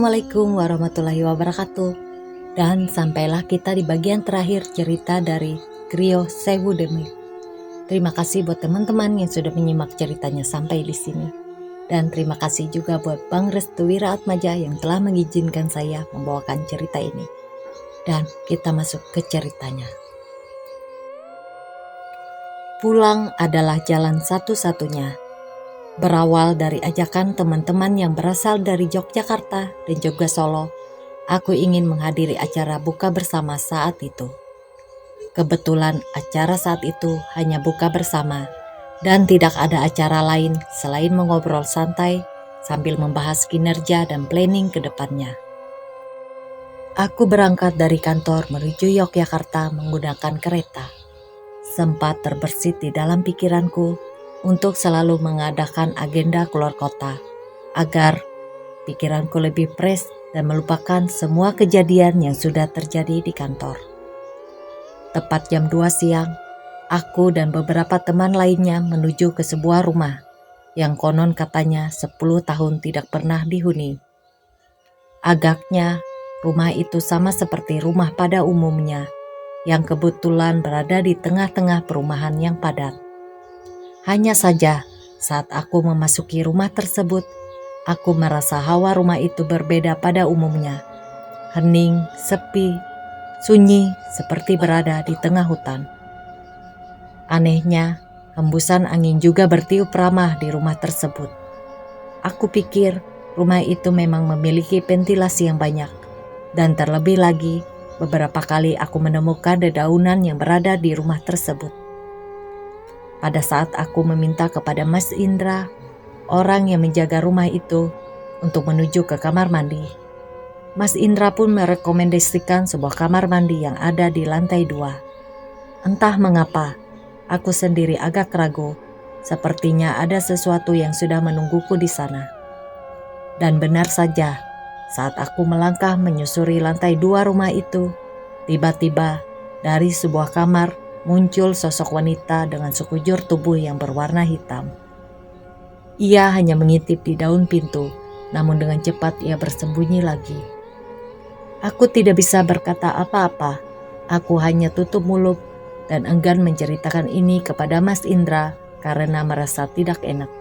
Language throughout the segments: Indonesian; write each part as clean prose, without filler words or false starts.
Assalamualaikum warahmatullahi wabarakatuh. Dan sampailah kita di bagian terakhir cerita dari Griyo Sewu Demit. Terima kasih buat teman-teman yang sudah menyimak ceritanya sampai di sini. Dan terima kasih juga buat Bang Restu Wiraatmaja yang telah mengizinkan saya membawakan cerita ini. Dan kita masuk ke ceritanya. Pulang adalah jalan satu-satunya. Berawal dari ajakan teman-teman yang berasal dari Yogyakarta dan juga Solo, aku ingin menghadiri acara buka bersama saat itu. Kebetulan acara saat itu hanya buka bersama dan tidak ada acara lain selain mengobrol santai sambil membahas kinerja dan planning ke depannya. Aku berangkat dari kantor menuju Yogyakarta menggunakan kereta. Sempat terbersit di dalam pikiranku untuk selalu mengadakan agenda keluar kota, agar pikiranku lebih fresh dan melupakan semua kejadian yang sudah terjadi di kantor. Tepat jam 2 siang, aku dan beberapa teman lainnya menuju ke sebuah rumah yang konon katanya 10 tahun tidak pernah dihuni. Agaknya rumah itu sama seperti rumah pada umumnya, yang kebetulan berada di tengah-tengah perumahan yang padat. Hanya saja, saat aku memasuki rumah tersebut, aku merasa hawa rumah itu berbeda pada umumnya. Hening, sepi, sunyi, seperti berada di tengah hutan. Anehnya, hembusan angin juga bertiup ramah di rumah tersebut. Aku pikir rumah itu memang memiliki ventilasi yang banyak, dan terlebih lagi, beberapa kali aku menemukan dedaunan yang berada di rumah tersebut. Pada saat aku meminta kepada Mas Indra, orang yang menjaga rumah itu, untuk menuju ke kamar mandi, Mas Indra pun merekomendasikan sebuah kamar mandi yang ada di lantai 2. Entah mengapa, aku sendiri agak ragu, sepertinya ada sesuatu yang sudah menungguku di sana. Dan benar saja, saat aku melangkah menyusuri lantai 2 rumah itu, tiba-tiba dari sebuah kamar muncul sosok wanita dengan sekujur tubuh yang berwarna hitam. Ia hanya mengintip di daun pintu, namun dengan cepat ia bersembunyi lagi. Aku tidak bisa berkata apa-apa, aku hanya tutup mulut dan enggan menceritakan ini kepada Mas Indra karena merasa tidak enak.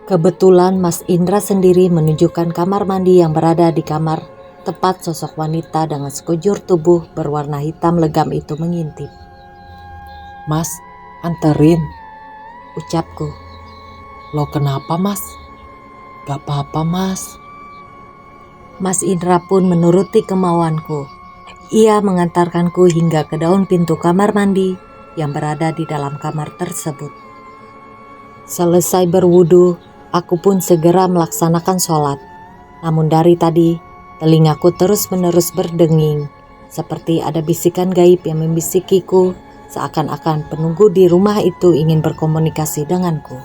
Kebetulan Mas Indra sendiri menunjukkan kamar mandi yang berada di kamar tepat sosok wanita dengan sekujur tubuh berwarna hitam legam itu mengintip. "Mas, anterin," ucapku. "Lo kenapa, Mas?" "Gak apa-apa, Mas." Mas Indra pun menuruti kemauanku. Ia mengantarkanku hingga ke daun pintu kamar mandi yang berada di dalam kamar tersebut. Selesai berwudu, aku pun segera melaksanakan sholat. Namun dari tadi, telingaku terus-menerus berdenging, seperti ada bisikan gaib yang membisikiku, seakan-akan penunggu di rumah itu ingin berkomunikasi denganku.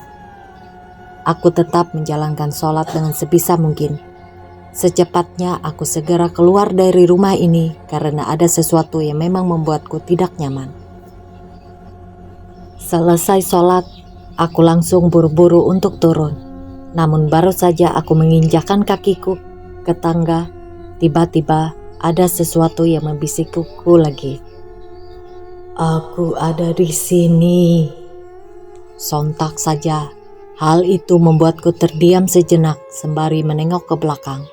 Aku tetap menjalankan sholat dengan sebisa mungkin. Secepatnya aku segera keluar dari rumah ini karena ada sesuatu yang memang membuatku tidak nyaman. Selesai sholat, aku langsung buru-buru untuk turun. Namun baru saja aku menginjakkan kakiku ke tangga, tiba-tiba ada sesuatu yang membisikuku lagi. "Aku ada di sini." Sontak saja, hal itu membuatku terdiam sejenak sembari menengok ke belakang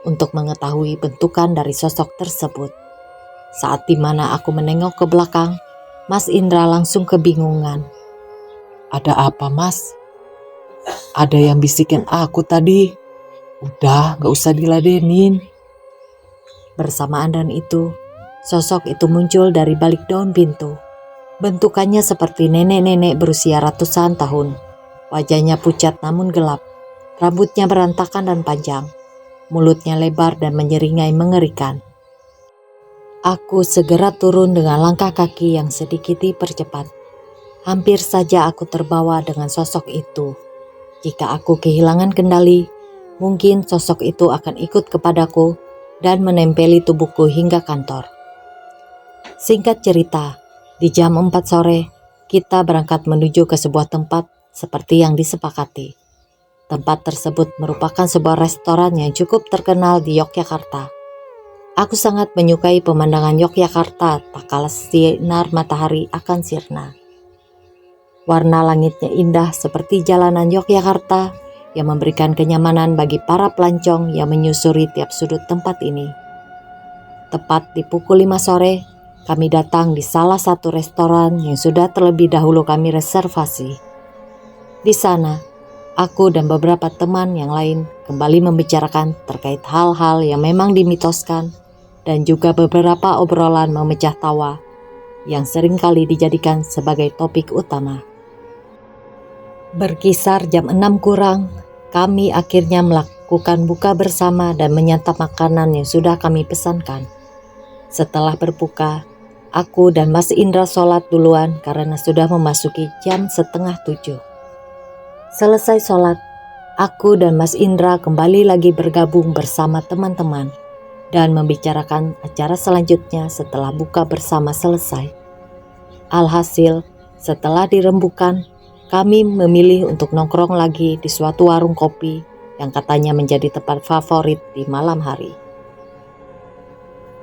untuk mengetahui bentukan dari sosok tersebut. Saat dimana aku menengok ke belakang, Mas Indra langsung kebingungan. "Ada apa, Mas? Ada yang bisikin aku tadi. Udah, gak usah diladenin." Bersamaan dengan itu, sosok itu muncul dari balik daun pintu. Bentukannya seperti nenek-nenek berusia ratusan tahun. Wajahnya pucat namun gelap. Rambutnya berantakan dan panjang. Mulutnya lebar dan menyeringai mengerikan. Aku segera turun dengan langkah kaki yang sedikit dipercepat. Hampir saja aku terbawa dengan sosok itu. Jika aku kehilangan kendali, mungkin sosok itu akan ikut kepadaku dan menempeli tubuhku hingga kantor. Singkat cerita, di jam 4 sore, kita berangkat menuju ke sebuah tempat seperti yang disepakati. Tempat tersebut merupakan sebuah restoran yang cukup terkenal di Yogyakarta. Aku sangat menyukai pemandangan Yogyakarta tak kalah sinar matahari akan sirna. Warna langitnya indah seperti jalanan Yogyakarta yang memberikan kenyamanan bagi para pelancong yang menyusuri tiap sudut tempat ini. Tepat di pukul 5 sore, kami datang di salah satu restoran yang sudah terlebih dahulu kami reservasi. Di sana, aku dan beberapa teman yang lain kembali membicarakan terkait hal-hal yang memang dimitoskan dan juga beberapa obrolan memecah tawa yang seringkali dijadikan sebagai topik utama. Berkisar jam 6 kurang, kami akhirnya melakukan buka bersama dan menyantap makanan yang sudah kami pesankan. Setelah berbuka, aku dan Mas Indra sholat duluan karena sudah memasuki jam 6:30. Selesai sholat, aku dan Mas Indra kembali lagi bergabung bersama teman-teman dan membicarakan acara selanjutnya setelah buka bersama selesai. Alhasil, setelah dirembukan, kami memilih untuk nongkrong lagi di suatu warung kopi yang katanya menjadi tempat favorit di malam hari.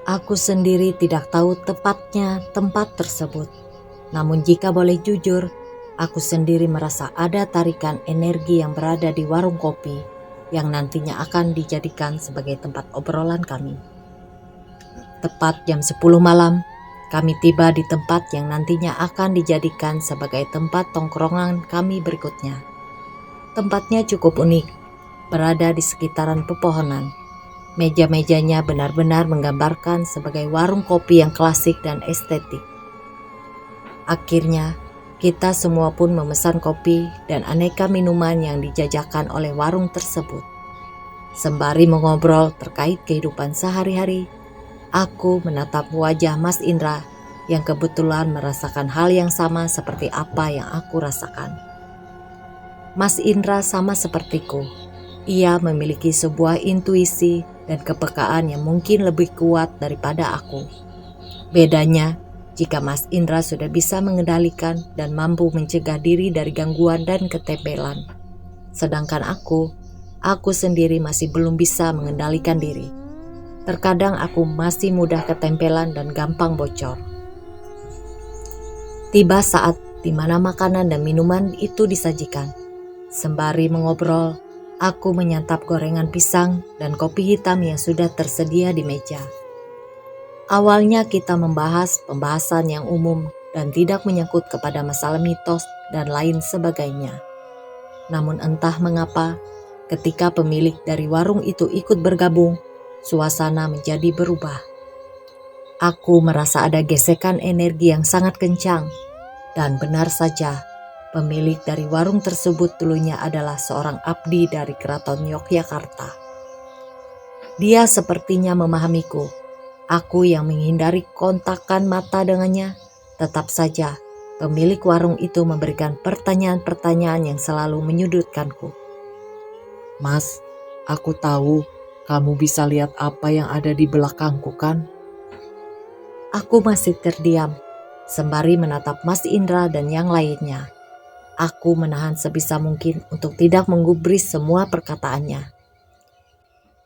Aku sendiri tidak tahu tepatnya tempat tersebut, namun jika boleh jujur, aku sendiri merasa ada tarikan energi yang berada di warung kopi yang nantinya akan dijadikan sebagai tempat obrolan kami. Tepat jam 10 malam, kami tiba di tempat yang nantinya akan dijadikan sebagai tempat tongkrongan kami berikutnya. Tempatnya cukup unik, berada di sekitaran pepohonan. Meja-mejanya benar-benar menggambarkan sebagai warung kopi yang klasik dan estetik. Akhirnya, kita semua pun memesan kopi dan aneka minuman yang dijajakan oleh warung tersebut. Sembari mengobrol terkait kehidupan sehari-hari, aku menatap wajah Mas Indra yang kebetulan merasakan hal yang sama seperti apa yang aku rasakan. Mas Indra sama sepertiku. Ia memiliki sebuah intuisi dan kepekaan yang mungkin lebih kuat daripada aku. Bedanya, jika Mas Indra sudah bisa mengendalikan dan mampu mencegah diri dari gangguan dan ketempelan. Sedangkan aku sendiri masih belum bisa mengendalikan diri. Terkadang aku masih mudah ketempelan dan gampang bocor. Tiba saat di mana makanan dan minuman itu disajikan. Sembari mengobrol, aku menyantap gorengan pisang dan kopi hitam yang sudah tersedia di meja. Awalnya kita membahas pembahasan yang umum dan tidak menyangkut kepada masalah mitos dan lain sebagainya. Namun entah mengapa, ketika pemilik dari warung itu ikut bergabung, suasana menjadi berubah. Aku merasa ada gesekan energi yang sangat kencang, dan benar saja, pemilik dari warung tersebut dulunya adalah seorang abdi dari Keraton Yogyakarta. Dia sepertinya memahamiku. Aku yang menghindari kontakan mata dengannya, tetap saja pemilik warung itu memberikan pertanyaan-pertanyaan yang selalu menyudutkanku. Mas, aku tahu kamu bisa lihat apa yang ada di belakangku kan? Aku masih terdiam, sembari menatap Mas Indra dan yang lainnya. Aku menahan sebisa mungkin untuk tidak menggubris semua perkataannya.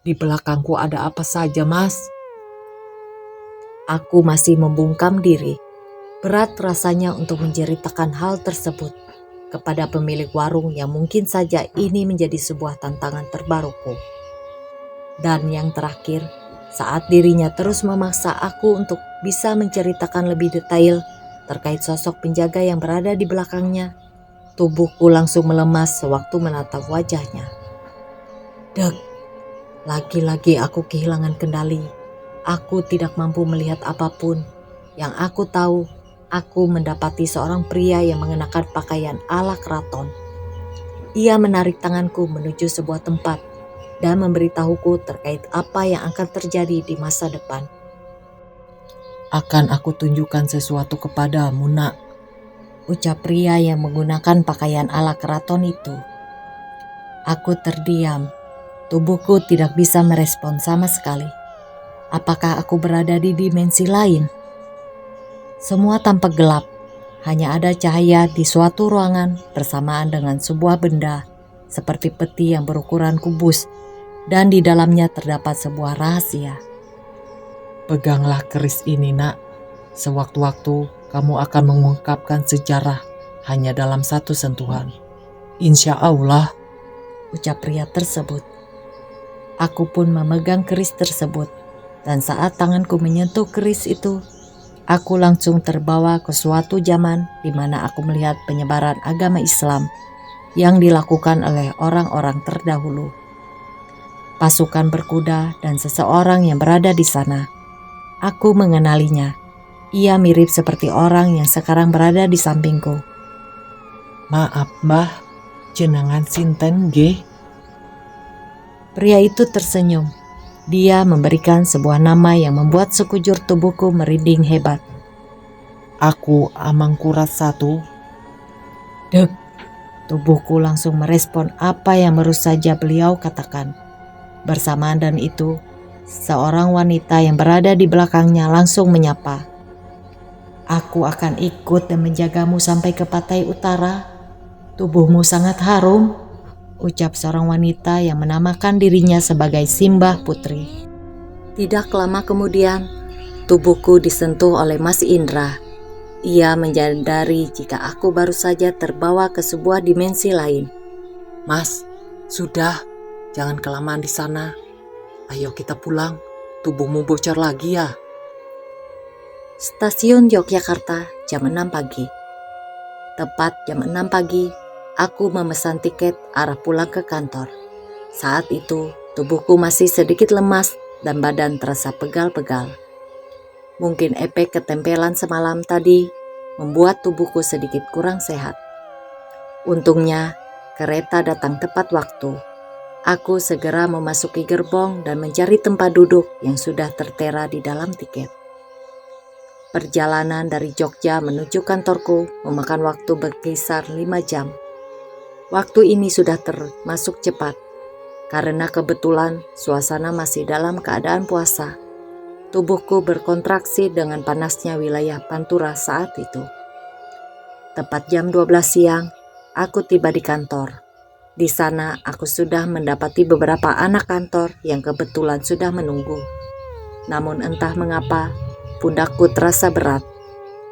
Di belakangku ada apa saja, Mas? Aku masih membungkam diri. Berat rasanya untuk menceritakan hal tersebut kepada pemilik warung yang mungkin saja ini menjadi sebuah tantangan terbaruku. Dan yang terakhir, saat dirinya terus memaksa aku untuk bisa menceritakan lebih detail terkait sosok penjaga yang berada di belakangnya, tubuhku langsung melemas sewaktu menatap wajahnya. Dek, lagi-lagi aku kehilangan kendali. Aku tidak mampu melihat apapun. Yang aku tahu, aku mendapati seorang pria yang mengenakan pakaian ala keraton. Ia menarik tanganku menuju sebuah tempat dan memberitahuku terkait apa yang akan terjadi di masa depan. Akan aku tunjukkan sesuatu kepadamu, nak, ucap pria yang menggunakan pakaian ala keraton itu. Aku terdiam. Tubuhku tidak bisa merespon sama sekali. Apakah aku berada di dimensi lain? Semua tampak gelap. Hanya ada cahaya di suatu ruangan bersamaan dengan sebuah benda seperti peti yang berukuran kubus, dan di dalamnya terdapat sebuah rahasia. Peganglah keris ini, nak. Sewaktu-waktu kamu akan mengungkapkan sejarah hanya dalam satu sentuhan. Insya Allah, ucap pria tersebut. Aku pun memegang keris tersebut, dan saat tanganku menyentuh keris itu, aku langsung terbawa ke suatu zaman di mana aku melihat penyebaran agama Islam yang dilakukan oleh orang-orang terdahulu. Pasukan berkuda dan seseorang yang berada di sana. Aku mengenalinya. Ia mirip seperti orang yang sekarang berada di sampingku. maaf mbah, jenengan sinten nggih? Pria itu tersenyum. Dia memberikan sebuah nama yang membuat sekujur tubuhku merinding hebat. Aku Amangkurat I. Dek, tubuhku langsung merespon apa yang baru saja beliau katakan. Bersamaan dan itu, seorang wanita yang berada di belakangnya langsung menyapa. Aku akan ikut dan menjagamu sampai ke pantai utara. Tubuhmu sangat harum, ucap seorang wanita yang menamakan dirinya sebagai Simbah Putri. Tidak lama kemudian, tubuhku disentuh oleh Mas Indra. Ia menyadari jika aku baru saja terbawa ke sebuah dimensi lain. Mas, sudah, jangan kelamaan di sana. Ayo kita pulang, tubuhmu bocor lagi ya. Stasiun Yogyakarta jam 6 pagi. Tepat jam 6 pagi, aku memesan tiket arah pulang ke kantor. Saat itu, tubuhku masih sedikit lemas dan badan terasa pegal-pegal. Mungkin efek ketempelan semalam tadi membuat tubuhku sedikit kurang sehat. Untungnya, kereta datang tepat waktu. Aku segera memasuki gerbong dan mencari tempat duduk yang sudah tertera di dalam tiket. Perjalanan dari Jogja menuju kantorku memakan waktu berkisar 5 jam. Waktu ini sudah termasuk cepat, karena kebetulan suasana masih dalam keadaan puasa. Tubuhku berkontraksi dengan panasnya wilayah Pantura saat itu. Tepat jam 12 siang, aku tiba di kantor. Di sana aku sudah mendapati beberapa anak kantor yang kebetulan sudah menunggu. Namun entah mengapa, pundakku terasa berat.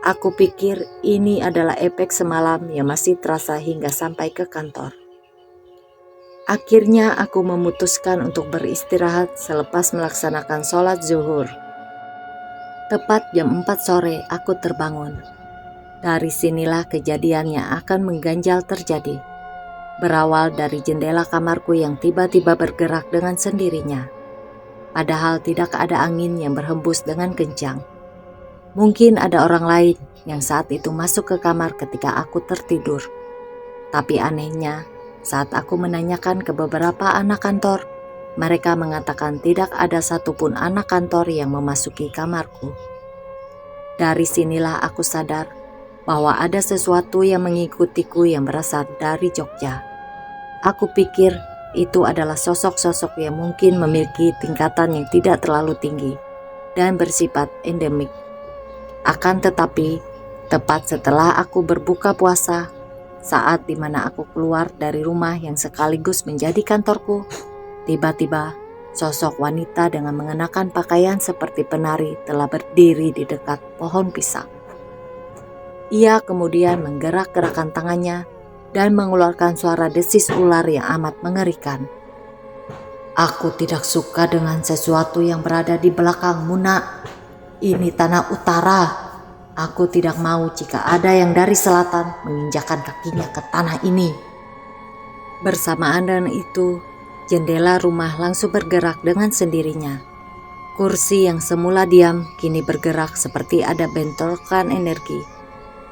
Aku pikir ini adalah efek semalam yang masih terasa hingga sampai ke kantor. Akhirnya aku memutuskan untuk beristirahat selepas melaksanakan sholat zuhur. Tepat jam 4 sore aku terbangun. Dari sinilah kejadian yang akan mengganjal terjadi. Berawal dari jendela kamarku yang tiba-tiba bergerak dengan sendirinya. Padahal tidak ada angin yang berhembus dengan kencang. Mungkin ada orang lain yang saat itu masuk ke kamar ketika aku tertidur. Tapi anehnya, saat aku menanyakan ke beberapa anak kantor, mereka mengatakan tidak ada satupun anak kantor yang memasuki kamarku. Dari sinilah aku sadar bahwa ada sesuatu yang mengikutiku yang berasal dari Jogja. Aku pikir itu adalah sosok-sosok yang mungkin memiliki tingkatan yang tidak terlalu tinggi dan bersifat endemik. Akan tetapi, tepat setelah aku berbuka puasa, saat dimana aku keluar dari rumah yang sekaligus menjadi kantorku, tiba-tiba sosok wanita dengan mengenakan pakaian seperti penari telah berdiri di dekat pohon pisang. Ia kemudian menggerak-gerakkan tangannya dan mengeluarkan suara desis ular yang amat mengerikan. Aku tidak suka dengan sesuatu yang berada di belakangmu, nak. Ini tanah utara. Aku tidak mau jika ada yang dari selatan menginjakkan kakinya ke tanah ini. Bersamaan dengan itu, jendela rumah langsung bergerak dengan sendirinya. Kursi yang semula diam kini bergerak seperti ada bentrokan energi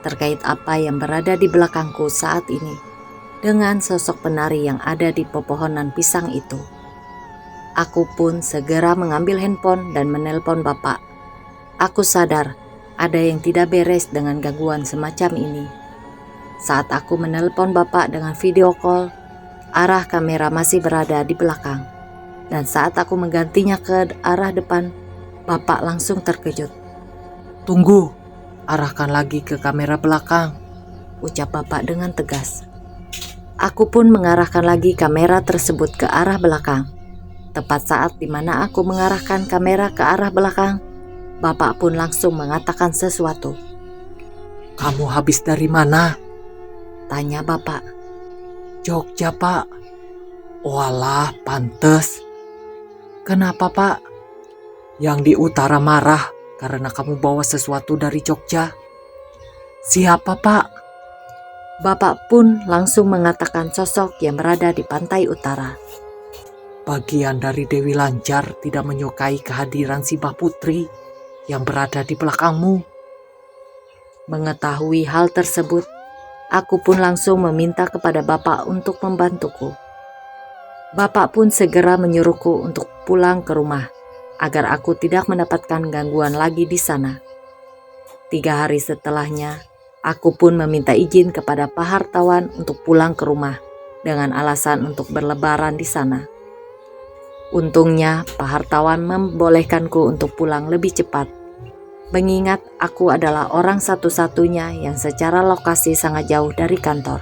terkait apa yang berada di belakangku saat ini dengan sosok penari yang ada di pepohonan pisang itu. Aku pun segera mengambil handphone dan menelpon bapak. Aku sadar ada yang tidak beres dengan gangguan semacam ini. Saat aku menelpon bapak dengan video call, arah kamera masih berada di belakang. Dan saat aku menggantinya ke arah depan, bapak langsung terkejut. Tunggu, arahkan lagi ke kamera belakang, ucap bapak dengan tegas. Aku pun mengarahkan lagi kamera tersebut ke arah belakang. Tepat saat di mana aku mengarahkan kamera ke arah belakang, Bapak pun langsung mengatakan sesuatu. "Kamu habis dari mana?" Tanya Bapak. "Jogja, Pak." "Walah, pantes. Kenapa, Pak?" "Yang di utara marah karena kamu bawa sesuatu dari Jogja." "Siapa, Pak?" Bapak pun langsung mengatakan sosok yang berada di pantai utara. "Bagian dari Dewi Lancar tidak menyukai kehadiran si Mbah Putri yang berada di belakangmu." Mengetahui hal tersebut, aku pun langsung meminta kepada Bapak untuk membantuku. Bapak pun segera menyuruhku untuk pulang ke rumah agar aku tidak mendapatkan gangguan lagi di sana. 3 hari setelahnya, aku pun meminta izin kepada Pak Hartawan untuk pulang ke rumah dengan alasan untuk berlebaran di sana. Untungnya Pak Hartawan membolehkanku untuk pulang lebih cepat, mengingat aku adalah orang satu-satunya yang secara lokasi sangat jauh dari kantor.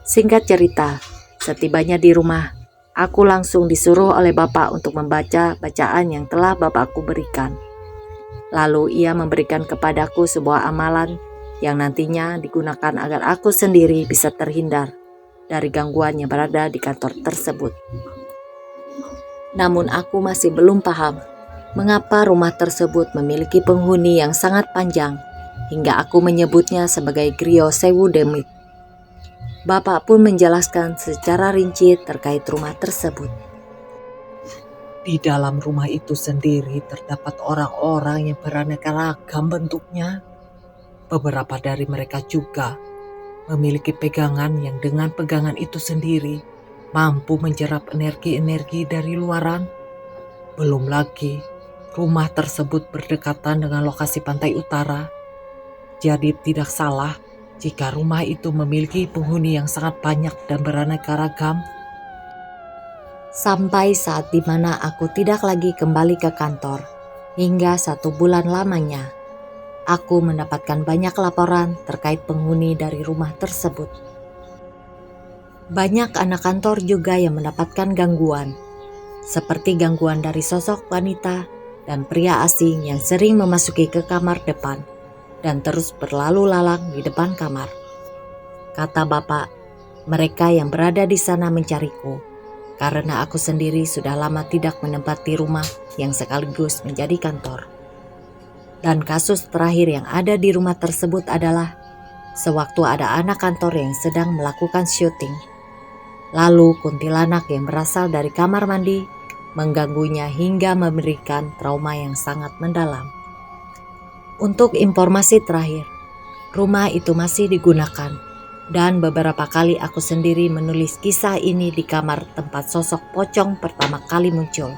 Singkat cerita, setibanya di rumah, aku langsung disuruh oleh Bapak untuk membaca bacaan yang telah Bapakku berikan. Lalu ia memberikan kepadaku sebuah amalan yang nantinya digunakan agar aku sendiri bisa terhindar dari gangguan yang berada di kantor tersebut. Namun aku masih belum paham mengapa rumah tersebut memiliki penghuni yang sangat panjang hingga aku menyebutnya sebagai Griyo Sewu Demit. Bapak pun menjelaskan secara rinci terkait rumah tersebut. Di dalam rumah itu sendiri terdapat orang-orang yang beraneka ragam bentuknya. Beberapa dari mereka juga memiliki pegangan yang dengan pegangan itu sendiri mampu menjerap energi-energi dari luaran. Belum lagi, rumah tersebut berdekatan dengan lokasi pantai utara. Jadi tidak salah jika rumah itu memiliki penghuni yang sangat banyak dan beraneka ragam. Sampai saat dimana aku tidak lagi kembali ke kantor, hingga 1 bulan lamanya, aku mendapatkan banyak laporan terkait penghuni dari rumah tersebut. Banyak anak kantor juga yang mendapatkan gangguan, seperti gangguan dari sosok wanita dan pria asing yang sering memasuki ke kamar depan dan terus berlalu lalang di depan kamar. Kata Bapak, mereka yang berada di sana mencariku, karena aku sendiri sudah lama tidak menempati rumah yang sekaligus menjadi kantor. Dan kasus terakhir yang ada di rumah tersebut adalah sewaktu ada anak kantor yang sedang melakukan syuting. Lalu kuntilanak yang berasal dari kamar mandi mengganggunya hingga memberikan trauma yang sangat mendalam. Untuk informasi terakhir, rumah itu masih digunakan. Dan beberapa kali aku sendiri menulis kisah ini di kamar tempat sosok pocong pertama kali muncul.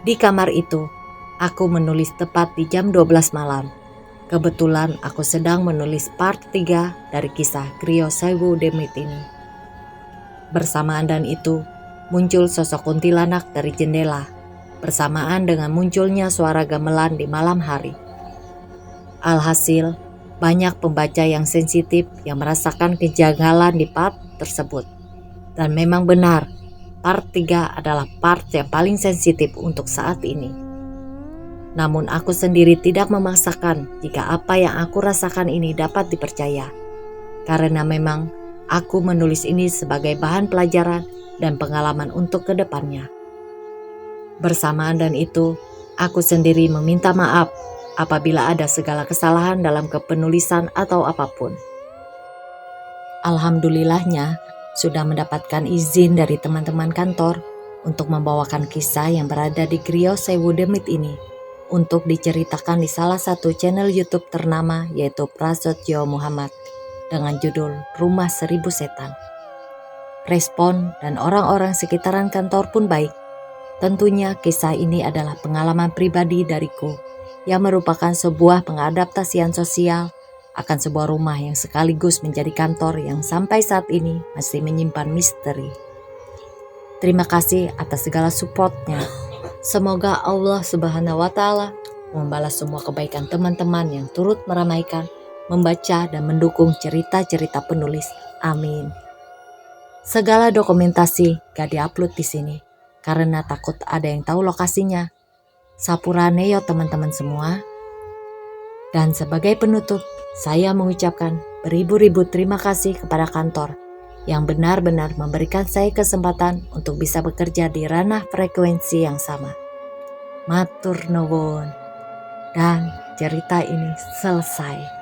Di kamar itu, aku menulis tepat di jam 12 malam. Kebetulan aku sedang menulis part 3 dari kisah Griyo Sewu Demit ini. Bersamaan dan itu, muncul sosok kuntilanak dari jendela, bersamaan dengan munculnya suara gamelan di malam hari. Alhasil, banyak pembaca yang sensitif yang merasakan kejanggalan di part tersebut. Dan memang benar, part 3 adalah part yang paling sensitif untuk saat ini. Namun aku sendiri tidak memaksakan jika apa yang aku rasakan ini dapat dipercaya. Karena memang aku menulis ini sebagai bahan pelajaran dan pengalaman untuk kedepannya. Bersamaan dan itu, aku sendiri meminta maaf apabila ada segala kesalahan dalam kepenulisan atau apapun. Alhamdulillahnya, sudah mendapatkan izin dari teman-teman kantor untuk membawakan kisah yang berada di Griyo Sewu Demit ini untuk diceritakan di salah satu channel YouTube ternama yaitu Prasetyo Muhammad dengan judul Rumah 1000 Setan. Respon dan orang-orang sekitaran kantor pun baik. Tentunya kisah ini adalah pengalaman pribadi dariku yang merupakan sebuah pengadaptasian sosial akan sebuah rumah yang sekaligus menjadi kantor yang sampai saat ini masih menyimpan misteri. Terima kasih atas segala supportnya. Semoga Allah Subhanahu wa Ta'ala membalas semua kebaikan teman-teman yang turut meramaikan membaca dan mendukung cerita-cerita penulis. Amin. Segala dokumentasi gak diupload di sini karena takut ada yang tahu lokasinya. Sapurane yo teman-teman semua. Dan sebagai penutup, saya mengucapkan beribu-ribu terima kasih kepada kantor yang benar-benar memberikan saya kesempatan untuk bisa bekerja di ranah frekuensi yang sama. Matur nuwun. Dan cerita ini selesai.